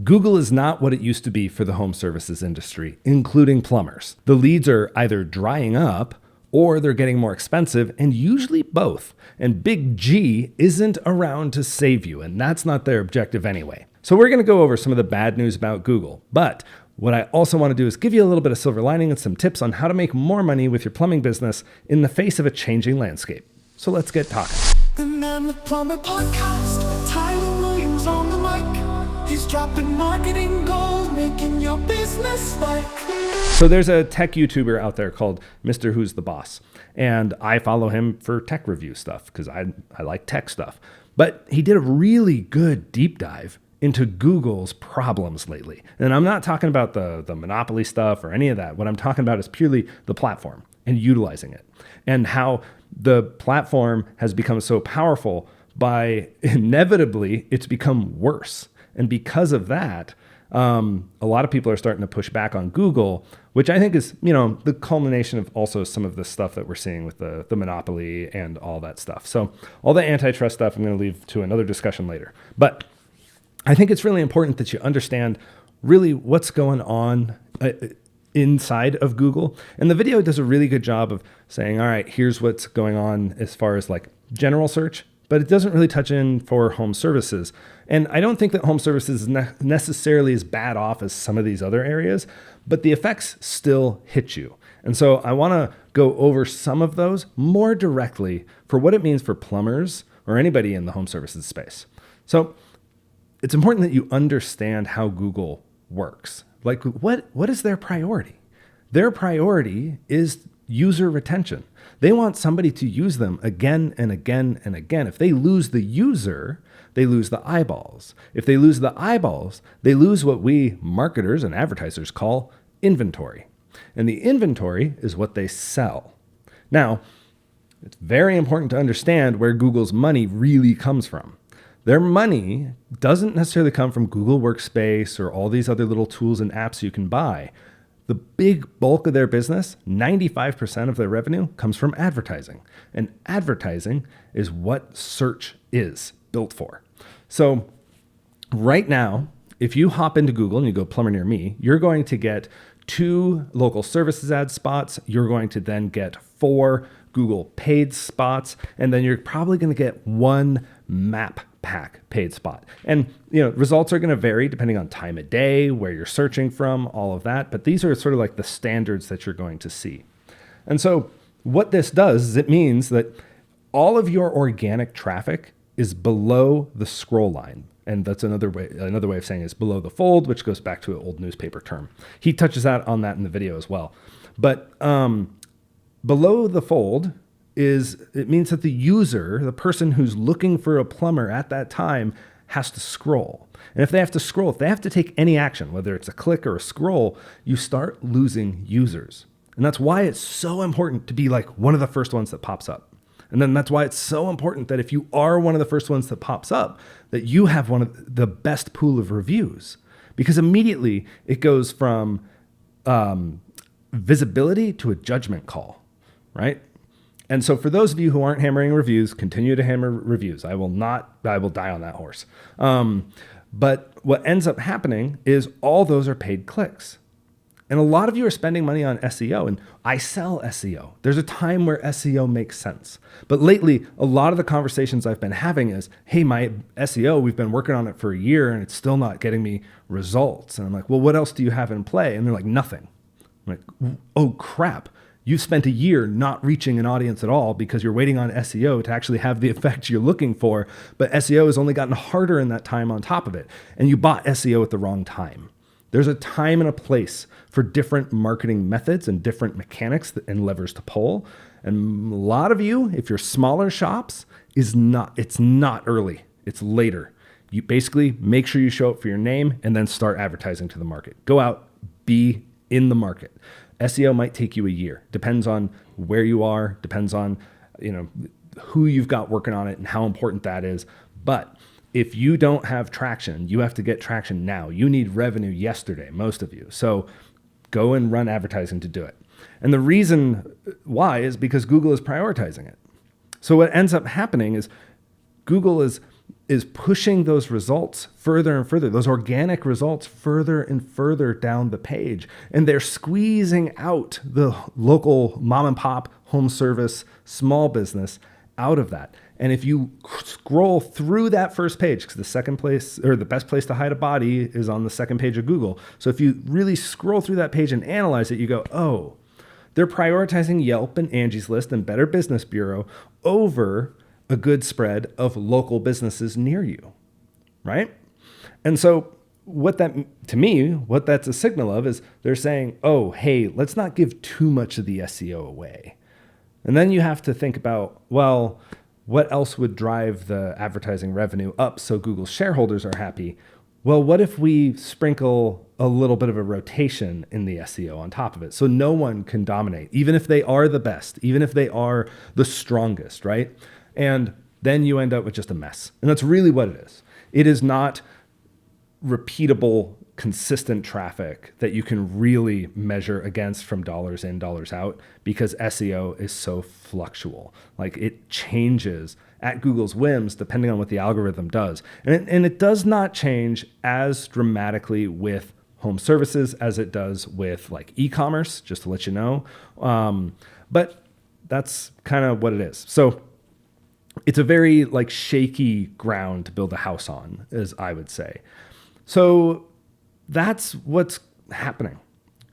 Google is not what it used to be for the home services industry, including plumbers. The leads are either drying up or they're getting more expensive, and usually both. And Big G isn't around to save you, and that's not their objective anyway. So we're going to go over some of the bad news about Google. But what I also want to do is give you a little bit of silver lining and some tips on how to make more money with your plumbing business in the face of a changing landscape. So let's get talking. The Mammoth Plumber podcast. Tyler Williams on the mic. He's dropping marketing gold, making your business spike. So there's a tech YouTuber out there called Mr. Who's the Boss. And I follow him for tech review stuff because I like tech stuff. But he did a really good deep dive into Google's problems lately. And I'm not talking about the monopoly stuff or any of that. What I'm talking about is purely the platform and utilizing it, and how the platform has become so powerful by inevitably it's become worse. And because of that, a lot of people are starting to push back on Google, which I think is, the culmination of also some of the stuff that we're seeing with the monopoly and all that stuff. So all the antitrust stuff, I'm going to leave to another discussion later. But I think it's really important that you understand really what's going on inside of Google. And the video does a really good job of saying, all right, here's what's going on as far as like general search, but it doesn't really touch in for home services. And I don't think that home services is necessarily as bad off as some of these other areas, but the effects still hit you. And so I want to go over some of those more directly for what it means for plumbers or anybody in the home services space. So it's important that you understand how Google works. Like what is their priority? Their priority is user retention. They want somebody to use them again and again and again. If they lose the user, they lose the eyeballs. If they lose the eyeballs, they lose what we marketers and advertisers call inventory. And the inventory is what they sell. Now, it's very important to understand where Google's money really comes from. Their money doesn't necessarily come from Google Workspace or all these other little tools and apps you can buy. The big bulk of their business, 95% of their revenue, comes from advertising. And advertising is what search is built for. So right now, if you hop into Google and you go plumber near me, you're going to get 2 local services ad spots. You're going to then get 4 Google paid spots. And then you're probably going to get 1 map pack paid spot. And results are going to vary depending on time of day, where you're searching from, all of that. But these are sort of like the standards that you're going to see. And so what this does is it means that all of your organic traffic is below the scroll line. And that's another way of saying is below the fold, which goes back to an old newspaper term. He touches on that in the video as well. But below the fold it means that the user, the person who's looking for a plumber at that time, has to scroll. And if they have to scroll, if they have to take any action, whether it's a click or a scroll, you start losing users. And that's why it's so important to be like one of the first ones that pops up. And then that's why it's so important that if you are one of the first ones that pops up, that you have one of the best pool of reviews. Because immediately it goes from visibility to a judgment call, right? And so for those of you who aren't hammering reviews, continue to hammer reviews. I will die on that horse. But what ends up happening is all those are paid clicks. And a lot of you are spending money on SEO, and I sell SEO. There's a time where SEO makes sense. But lately, a lot of the conversations I've been having is, hey, my SEO, we've been working on it for a year and it's still not getting me results. And I'm like, well, what else do you have in play? And they're like, nothing. I'm like, oh crap. You've spent a year not reaching an audience at all because you're waiting on SEO to actually have the effect you're looking for. But SEO has only gotten harder in that time on top of it. And you bought SEO at the wrong time. There's a time and a place for different marketing methods and different mechanics and levers to pull. And a lot of you, if you're smaller shops, it's not early, it's later. You basically make sure you show up for your name and then start advertising to the market. Go out, be in the market. SEO might take you a year. Depends on where you are, depends on who you've got working on it and how important that is. But if you don't have traction, you have to get traction now. You need revenue yesterday, most of you. So go and run advertising to do it. And the reason why is because Google is prioritizing it. So what ends up happening is Google is is pushing those results further and further, those organic results further and further down the page. And they're squeezing out the local mom and pop home service, small business out of that. And if you scroll through that first page, because the second place or the best place to hide a body is on the second page of Google. So if you really scroll through that page and analyze it, you go, oh, they're prioritizing Yelp and Angie's List and Better Business Bureau over a good spread of local businesses near you, right? And so what that's a signal of is they're saying, oh, hey, let's not give too much of the SEO away. And then you have to think about, well, what else would drive the advertising revenue up so Google's shareholders are happy? Well, what if we sprinkle a little bit of a rotation in the SEO on top of it so no one can dominate, even if they are the best, even if they are the strongest, right? And then you end up with just a mess. And that's really what it is. It is not repeatable, consistent traffic that you can really measure against from dollars in, dollars out, because SEO is so fluctual. Like, it changes at Google's whims depending on what the algorithm does. And it does not change as dramatically with home services as it does with like e-commerce, just to let you know. But that's kind of what it is. So it's a very like shaky ground to build a house on, as I would say. So that's what's happening.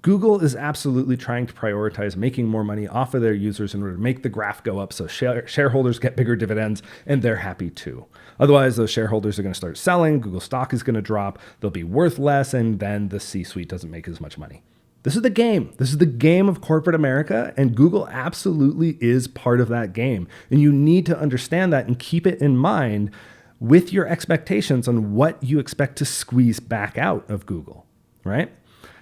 Google is absolutely trying to prioritize making more money off of their users in order to make the graph go up so shareholders get bigger dividends and they're happy too. Otherwise, those shareholders are going to start selling, Google stock is going to drop, they'll be worth less, and then the C-suite doesn't make as much money. This is the game. This is the game of corporate America, and Google absolutely is part of that game. And you need to understand that and keep it in mind with your expectations on what you expect to squeeze back out of Google, right?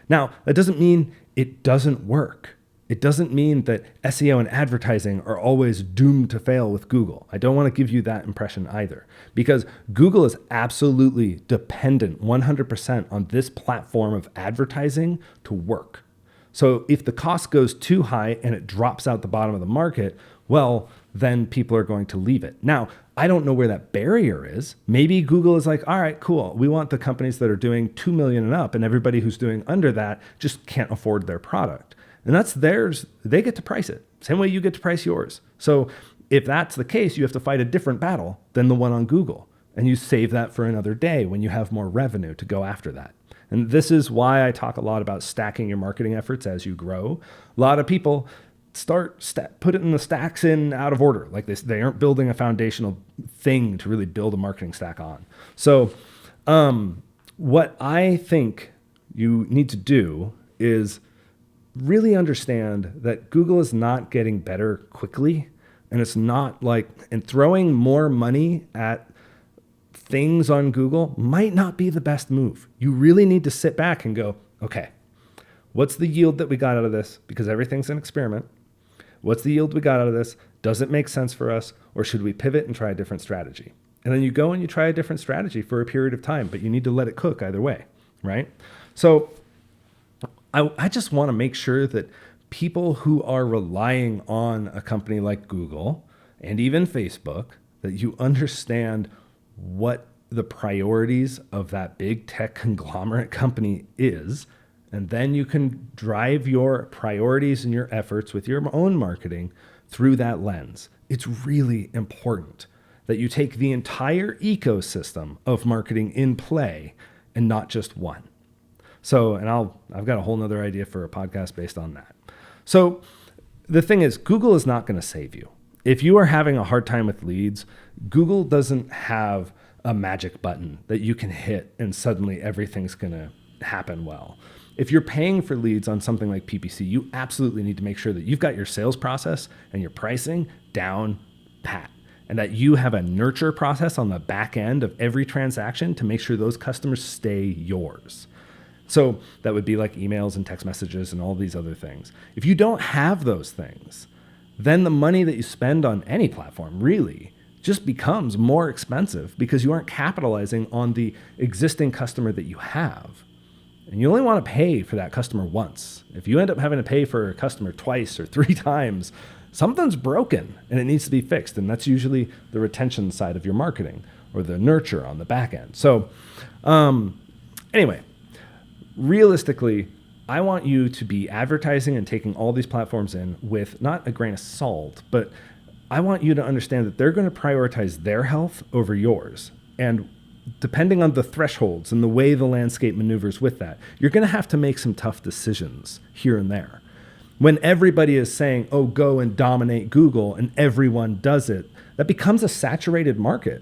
Now, that doesn't mean it doesn't work. It doesn't mean that SEO and advertising are always doomed to fail with Google. I don't want to give you that impression either, because Google is absolutely dependent 100% on this platform of advertising to work. So if the cost goes too high and it drops out the bottom of the market, well, then people are going to leave it. Now, I don't know where that barrier is. Maybe Google is like, all right, cool. We want the companies that are doing 2 million and up, and everybody who's doing under that just can't afford their product. And that's theirs. They get to price it. Same way you get to price yours. So if that's the case, you have to fight a different battle than the one on Google. And you save that for another day when you have more revenue to go after that. And this is why I talk a lot about stacking your marketing efforts as you grow. A lot of people put it in the stacks in out of order. Like this, they aren't building a foundational thing to really build a marketing stack on. So what I think you need to do is really understand that Google is not getting better quickly. And it's not like, and throwing more money at things on Google might not be the best move. You really need to sit back and go, okay, what's the yield that we got out of this? Because everything's an experiment. What's the yield we got out of this? Does it make sense for us? Or should we pivot and try a different strategy? And then you go and you try a different strategy for a period of time, but you need to let it cook either way, right? So I just want to make sure that people who are relying on a company like Google and even Facebook, that you understand what the priorities of that big tech conglomerate company is. And then you can drive your priorities and your efforts with your own marketing through that lens. It's really important that you take the entire ecosystem of marketing in play and not just one. So, and I've got a whole nother idea for a podcast based on that. So the thing is, Google is not going to save you. If you are having a hard time with leads, Google doesn't have a magic button that you can hit and suddenly everything's going to happen well. If you're paying for leads on something like PPC, you absolutely need to make sure that you've got your sales process and your pricing down pat, and that you have a nurture process on the back end of every transaction to make sure those customers stay yours. So that would be like emails and text messages and all these other things. If you don't have those things, then the money that you spend on any platform really just becomes more expensive because you aren't capitalizing on the existing customer that you have. And you only want to pay for that customer once. If you end up having to pay for a customer twice or 3 times, something's broken and it needs to be fixed. And that's usually the retention side of your marketing. or the nurture on the back end. So anyway, realistically, I want you to be advertising and taking all these platforms in with not a grain of salt, but I want you to understand that they're going to prioritize their health over yours. And depending on the thresholds and the way the landscape maneuvers with that, you're going to have to make some tough decisions here and there. When everybody is saying, oh, go and dominate Google, and everyone does it, that becomes a saturated market.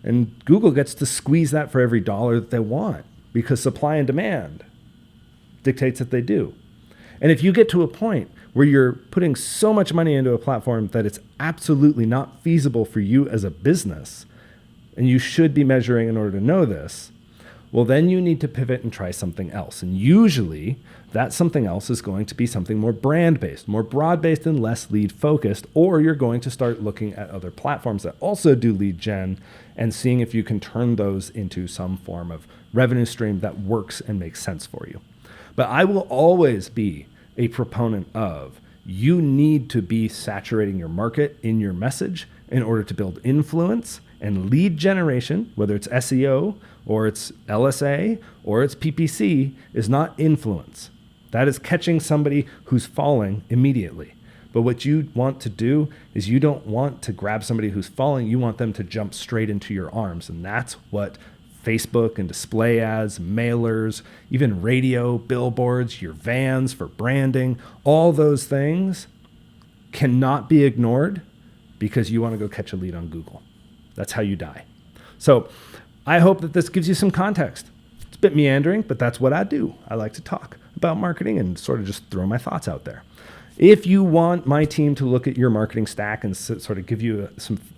And Google gets to squeeze that for every dollar that they want because supply and demand dictates that they do. And if you get to a point where you're putting so much money into a platform that it's absolutely not feasible for you as a business, and you should be measuring in order to know this, well, then you need to pivot and try something else. And usually that something else is going to be something more brand-based, more broad-based and less lead-focused, or you're going to start looking at other platforms that also do lead gen and seeing if you can turn those into some form of revenue stream that works and makes sense for you. But I will always be a proponent of you need to be saturating your market in your message in order to build influence, and lead generation, whether it's SEO or it's LSA or it's PPC, is not influence. That is catching somebody who's falling immediately. But what you want to do is you don't want to grab somebody who's falling. You want them to jump straight into your arms. And that's what Facebook and display ads, mailers, even radio, billboards, your vans for branding, all those things cannot be ignored because you want to go catch a lead on Google. That's how you die. So I hope that this gives you some context. It's a bit meandering, but that's what I do. I like to talk about marketing and sort of just throw my thoughts out there. If you want my team to look at your marketing stack and sort of give you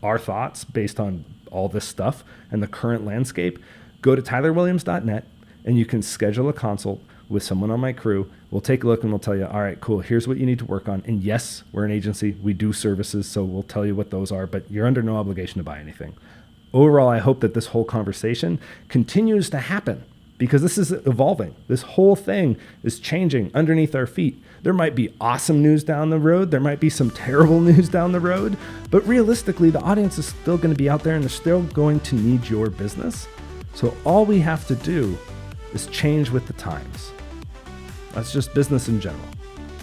our thoughts based on all this stuff and the current landscape, go to tylerwilliams.net and you can schedule a consult with someone on my crew. We'll take a look and we'll tell you, all right, cool, here's what you need to work on. And yes, we're an agency. We do services, so we'll tell you what those are, but you're under no obligation to buy anything. Overall, I hope that this whole conversation continues to happen because this is evolving. This whole thing is changing underneath our feet. There might be awesome news down the road. There might be some terrible news down the road, but realistically, the audience is still going to be out there and they're still going to need your business. So all we have to do is change with the times. That's just business in general.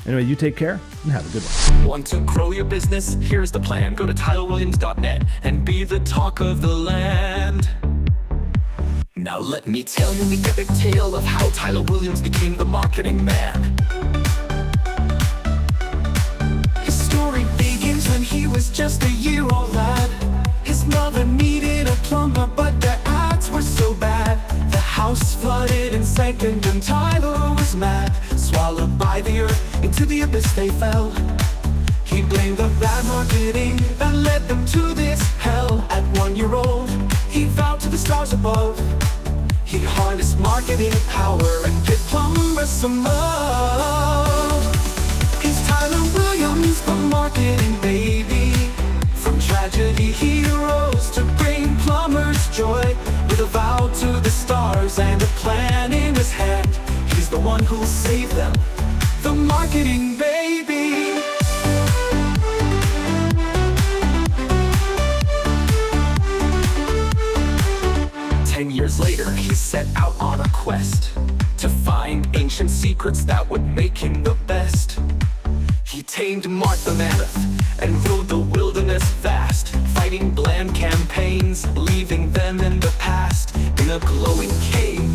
Anyway, you take care and have a good one. Want to grow your business? Here's the plan. Go to tylerwilliams.net and be the talk of the land. Now let me tell you the epic tale of how Tyler Williams became the marketing man. His story begins when he was just a year-old lad. His mother needed a plumber, but the ads were so bad. The house flooded and sank, and Tyler was mad. Swallowed by the earth, into the abyss they fell. He blamed the bad marketing that led them to this hell. At 1 year old, he vowed to the stars above. He harnessed marketing power and did Plumbers some love. He's Tyler Williams, the marketing baby. From tragedy he rose to bring plumbers joy. With a vow to the stars and a plan in his hand, he's the one who'll save them, the marketing baby. Years later, he set out on a quest to find ancient secrets that would make him the best. He tamed Mark the Mammoth and rode the wilderness vast, fighting bland campaigns, leaving them in the past. In a glowing cave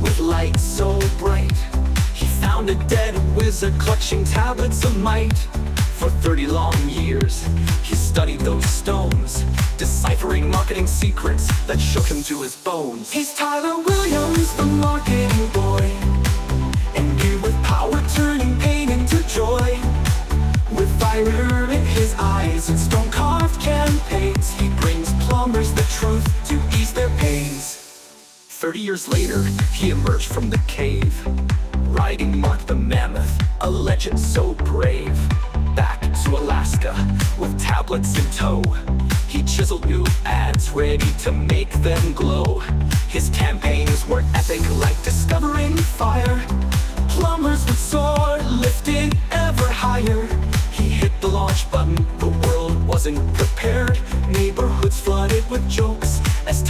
with light so bright, he found a dead wizard clutching tablets of might. For 30 long years, he studied those stones, deciphering marketing secrets that shook him to his bones. He's Tyler Williams, the marketing boy, imbued with power, turning pain into joy. With fire in his eyes and stone-carved campaigns, he brings plumbers the truth to ease their pains. 30 years later, he emerged from the cave, riding Mark the Mammoth, a legend so brave. Back to Alaska with tablets in tow, he chiseled new ads ready to make them glow. His campaigns were epic like discovering fire. Plumbers would soar, lifted ever higher. He hit the launch button, the world wasn't prepared. Neighborhoods flooded with jokes as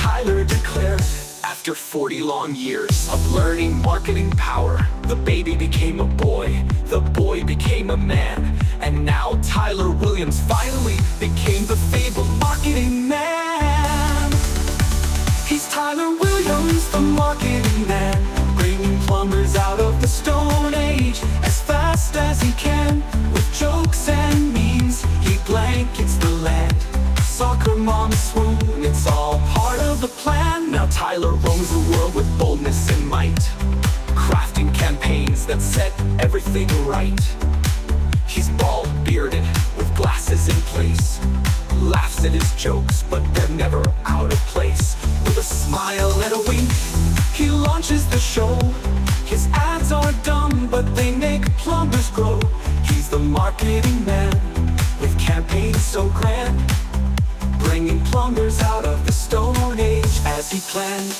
long years of learning marketing power, the baby became a boy, the boy became a man, and now Tyler Williams finally became the fabled marketing man. He's Tyler Williams, the marketing man, bringing plumbers out of the Stone Age as fast as he can. With jokes and memes, he blankets the land. Soccer moms swoon, it's all part of the plan. Now Tyler roams the world with boldness and might, crafting campaigns that set everything right. He's bald-bearded with glasses in place, laughs at his jokes, but they're never out of place. With a smile and a wink, he launches the show. His ads are dumb, but they make plumbers grow. He's the marketing man, with campaigns so grand, bringing plumbers out of the Stone Age as he planned.